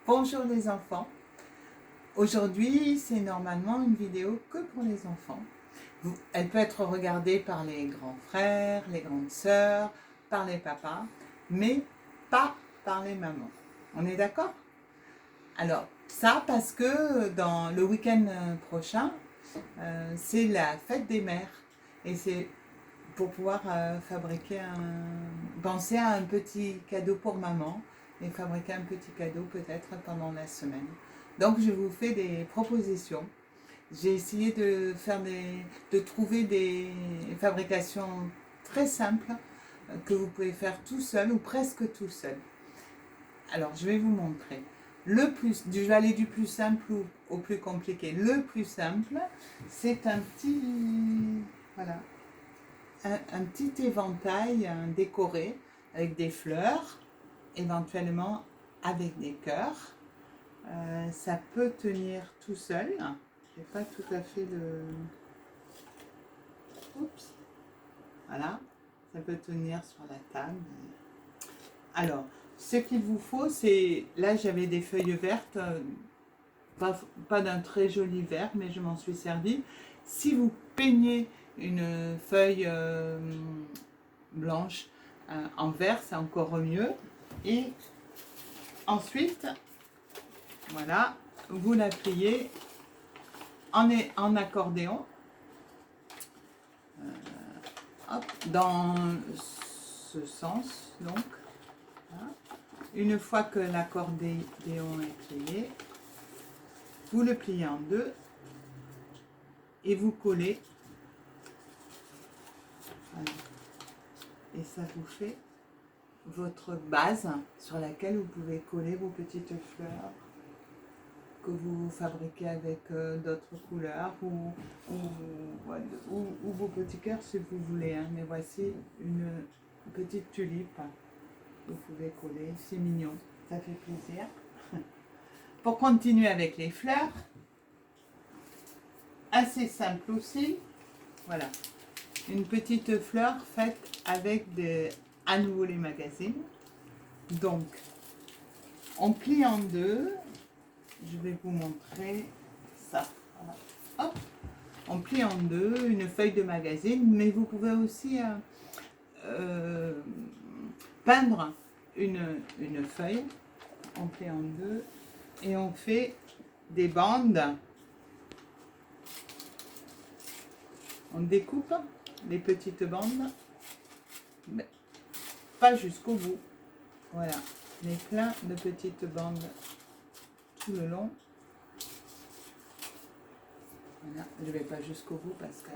Bonjour les enfants. Aujourd'hui, c'est normalement une vidéo que pour les enfants. Elle peut être regardée par les grands frères, les grandes sœurs, par les papas, mais pas par les mamans. On est d'accord? Alors, ça parce que dans le week-end prochain, c'est la fête des mères. Et c'est pour pouvoir penser à un petit cadeau pour maman et fabriquer un petit cadeau peut-être pendant la semaine. Donc je vous fais des propositions. J'ai essayé de trouver des fabrications très simples que vous pouvez faire tout seul ou presque tout seul. Alors je vais vous montrer. Je vais aller du plus simple au plus compliqué. Le plus simple, c'est un petit, voilà, un petit éventail décoré avec des fleurs, éventuellement avec des cœurs. Ça peut tenir tout seul. Je n'ai pas tout à fait le... Oups. Voilà. Ça peut tenir sur la table. Alors, ce qu'il vous faut, c'est... Là, j'avais des feuilles vertes. Pas d'un très joli vert, mais je m'en suis servi. Si vous peignez une feuille blanche en vert, c'est encore mieux. Et ensuite, voilà, vous la pliez en accordéon. Hop, dans ce sens, donc. Voilà. Une fois que l'accordéon est plié, vous le pliez en deux et vous collez. Voilà. Et ça vous fait votre base sur laquelle vous pouvez coller vos petites fleurs que vous fabriquez avec d'autres couleurs ou vos petits cœurs si vous voulez. Hein. Mais voici une petite tulipe que vous pouvez coller. C'est mignon, ça fait plaisir. Pour continuer avec les fleurs, assez simple aussi. Voilà, une petite fleur faite avec à nouveau les magazines. Donc, on plie en deux. Je vais vous montrer ça. Voilà. Hop, on plie en deux une feuille de magazine, mais vous pouvez aussi peindre une feuille. On plie en deux et on fait des bandes. On découpe les petites bandes, mais pas jusqu'au bout. Voilà, mais plein de petites bandes tout le long. Voilà, je ne vais pas jusqu'au bout parce que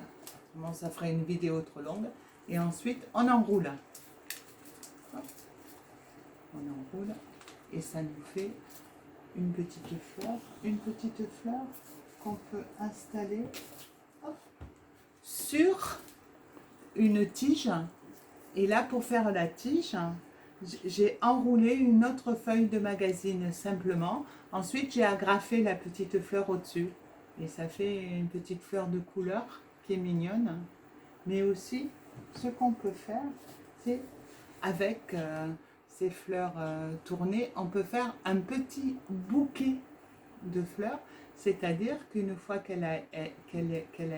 bon, ça ferait une vidéo trop longue. Et ensuite, on enroule. Hop. On enroule et ça nous fait une petite fleur qu'on peut installer hop, sur une tige. Et là, pour faire la tige, j'ai enroulé une autre feuille de magazine simplement. Ensuite, j'ai agrafé la petite fleur au-dessus. Et ça fait une petite fleur de couleur qui est mignonne. Mais aussi, ce qu'on peut faire, c'est avec ces fleurs tournées, on peut faire un petit bouquet de fleurs. C'est-à-dire qu'une fois qu'elle a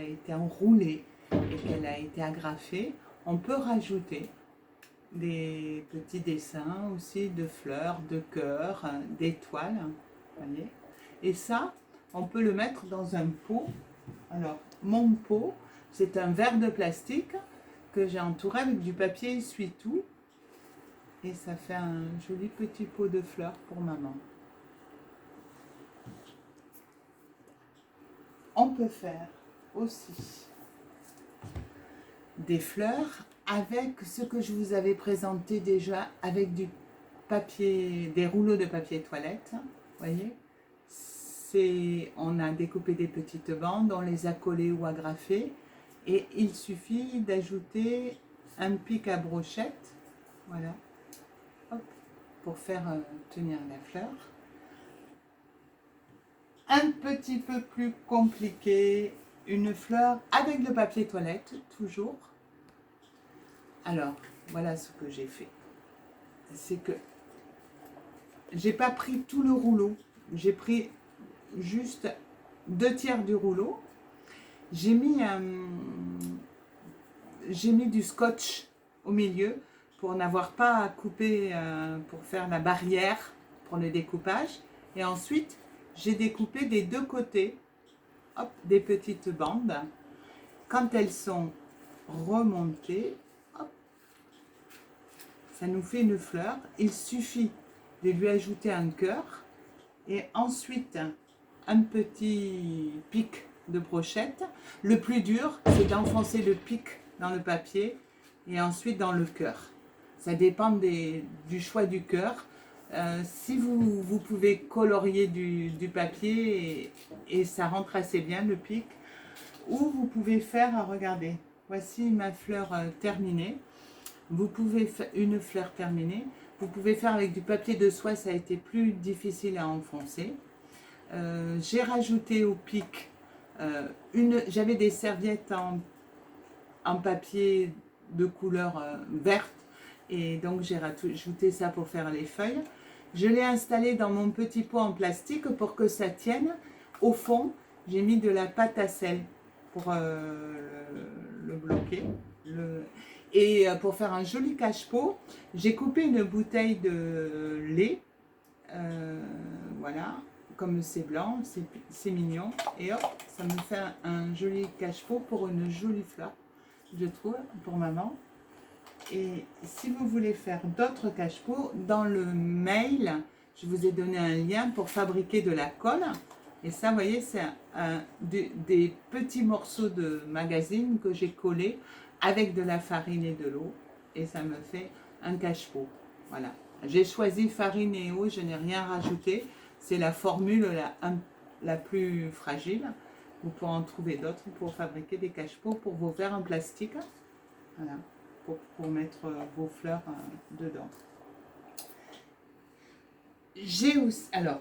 été enroulée et qu'elle a été agrafée, on peut rajouter des petits dessins aussi de fleurs, de cœurs, d'étoiles. Voyez. Et ça, on peut le mettre dans un pot. Alors, mon pot, c'est un verre de plastique que j'ai entouré avec du papier essuie-tout. Et ça fait un joli petit pot de fleurs pour maman. On peut faire aussi des fleurs avec ce que je vous avais présenté déjà, avec du papier, des rouleaux de papier toilette. Voyez, on a découpé des petites bandes, on les a collées ou agrafées, et il suffit d'ajouter un pic à brochette, voilà, hop, pour faire tenir la fleur. Un petit peu plus compliqué, une fleur avec le papier toilette, toujours. Alors, voilà ce que j'ai fait. C'est que j'ai pas pris tout le rouleau. J'ai pris juste 2/3 du rouleau. J'ai mis du scotch au milieu pour n'avoir pas à couper, pour faire la barrière pour le découpage. Et ensuite, j'ai découpé des deux côtés, hop, des petites bandes. Quand elles sont remontées, hop, ça nous fait une fleur. Il suffit de lui ajouter un cœur et ensuite un petit pic de brochette. Le plus dur, c'est d'enfoncer le pic dans le papier et ensuite dans le cœur. Ça dépend du choix du cœur. Si vous pouvez colorier du papier et ça rentre assez bien le pic, ou vous pouvez faire, regardez, voici ma fleur terminée. Vous pouvez faire une fleur terminée. Vous pouvez faire avec du papier de soie, ça a été plus difficile à enfoncer. J'ai rajouté au pic, j'avais des serviettes en papier de couleur verte et donc j'ai rajouté ça pour faire les feuilles. Je l'ai installé dans mon petit pot en plastique pour que ça tienne. Au fond, j'ai mis de la pâte à sel pour le bloquer. Et pour faire un joli cache-pot, j'ai coupé une bouteille de lait. Voilà, comme c'est blanc, c'est mignon. Et hop, ça me fait un joli cache-pot pour une jolie fleur, je trouve, pour maman. Et si vous voulez faire d'autres cache-pots, dans le mail, je vous ai donné un lien pour fabriquer de la colle. Et ça, vous voyez, c'est des petits morceaux de magazine que j'ai collés avec de la farine et de l'eau. Et ça me fait un cache-pot. Voilà. J'ai choisi farine et eau, je n'ai rien rajouté. C'est la formule la plus fragile. Vous pourrez en trouver d'autres pour fabriquer des cache-pots pour vos verres en plastique. Voilà. Pour mettre vos fleurs dedans. J'ai aussi, alors,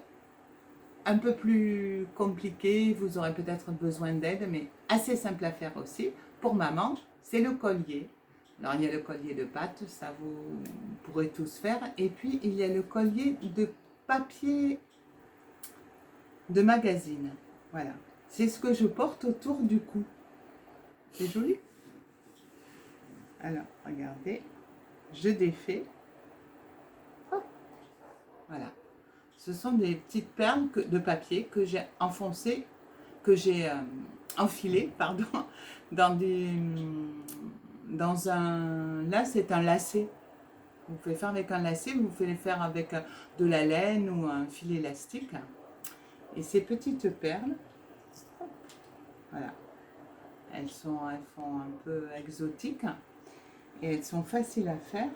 un peu plus compliqué, vous aurez peut-être besoin d'aide, mais assez simple à faire aussi. Pour maman, c'est le collier. Alors, il y a le collier de pâte, ça vous pourrez tous faire. Et puis, il y a le collier de papier de magazine. Voilà. C'est ce que je porte autour du cou. C'est joli. Alors, regardez. Je défais. Oh, voilà. Ce sont des petites perles de papier que j'ai enfoncées, que j'ai enfilées, pardon, dans un... Là, c'est un lacet. Vous pouvez faire avec un lacet, vous pouvez le faire avec de la laine ou un fil élastique. Et ces petites perles, voilà, elles font un peu exotiques et elles sont faciles à faire.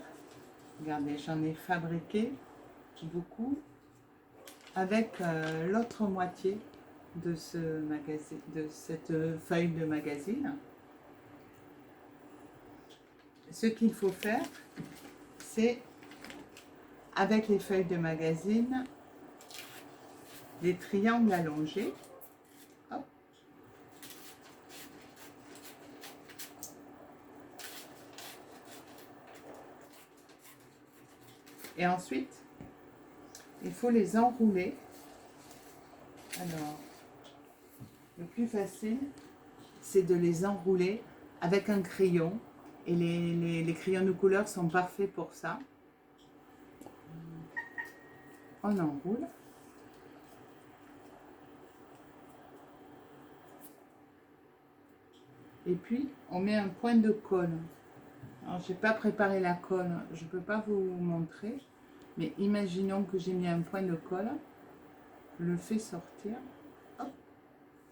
Regardez, j'en ai fabriqué beaucoup avec l'autre moitié de cette feuille de magazine. Ce qu'il faut faire, c'est avec les feuilles de magazine, des triangles allongés. Hop. Et ensuite, il faut les enrouler. Alors, le plus facile, c'est de les enrouler avec un crayon. Et les crayons de couleur sont parfaits pour ça. On enroule. Et puis, on met un point de colle. Alors, je n'ai pas préparé la colle, je ne peux pas vous montrer. Mais imaginons que j'ai mis un point de colle. Je le fais sortir. Hop,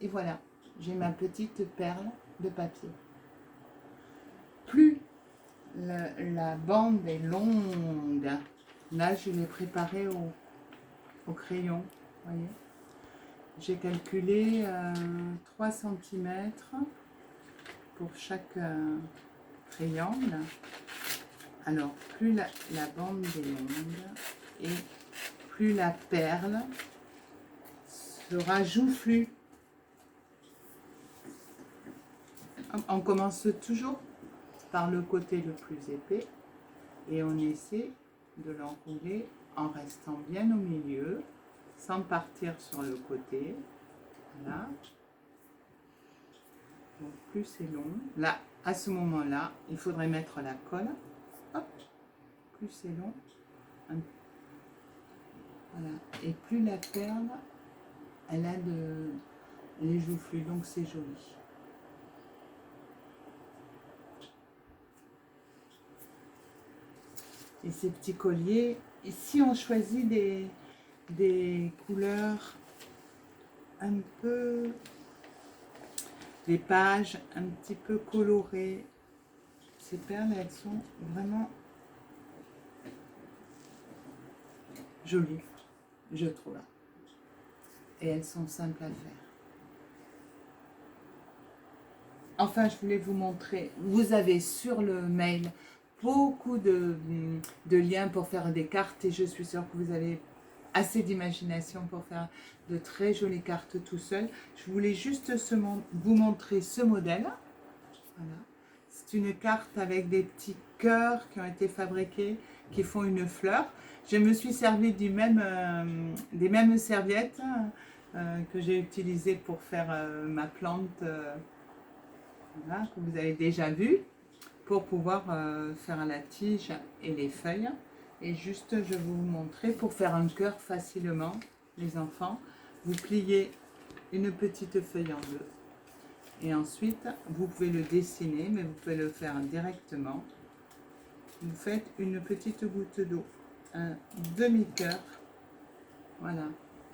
et voilà, j'ai ma petite perle de papier. Plus la bande est longue, là je l'ai préparée au crayon, voyez. J'ai calculé 3 cm pour chaque triangle. Alors plus la bande est longue et plus la perle sera joufflue. On commence toujours par le côté le plus épais et on essaie de l'enrouler en restant bien au milieu, sans partir sur le côté. Voilà. Donc plus c'est long, là, à ce moment-là, il faudrait mettre la colle. Hop, plus c'est long. Voilà. Et plus la perle, elle a les joufflus, donc c'est joli. Et ces petits colliers, ici on choisit des couleurs un peu, des pages un petit peu colorées. Ces perles, elles sont vraiment jolies, je trouve. Et elles sont simples à faire. Enfin, je voulais vous montrer, vous avez sur le mail beaucoup de liens pour faire des cartes et je suis sûre que vous avez assez d'imagination pour faire de très jolies cartes tout seul. Je voulais juste vous montrer ce modèle. Voilà. C'est une carte avec des petits cœurs qui ont été fabriqués, qui font une fleur. Je me suis servi des mêmes serviettes que j'ai utilisées pour faire ma plante. Voilà, que vous avez déjà vu, pour pouvoir faire la tige et les feuilles. Et juste, je vais vous montrer, pour faire un cœur facilement, les enfants, vous pliez une petite feuille en deux. Et ensuite, vous pouvez le dessiner, mais vous pouvez le faire directement. Vous faites une petite goutte d'eau, un demi-cœur, voilà,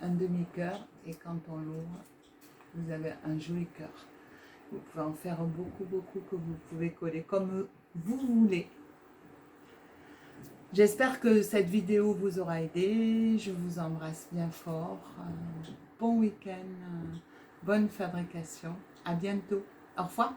un demi-cœur, et quand on l'ouvre, vous avez un joli cœur. Vous pouvez en faire beaucoup, beaucoup que vous pouvez coller comme vous voulez. J'espère que cette vidéo vous aura aidé. Je vous embrasse bien fort. Bon week-end, bonne fabrication. À bientôt. Au revoir.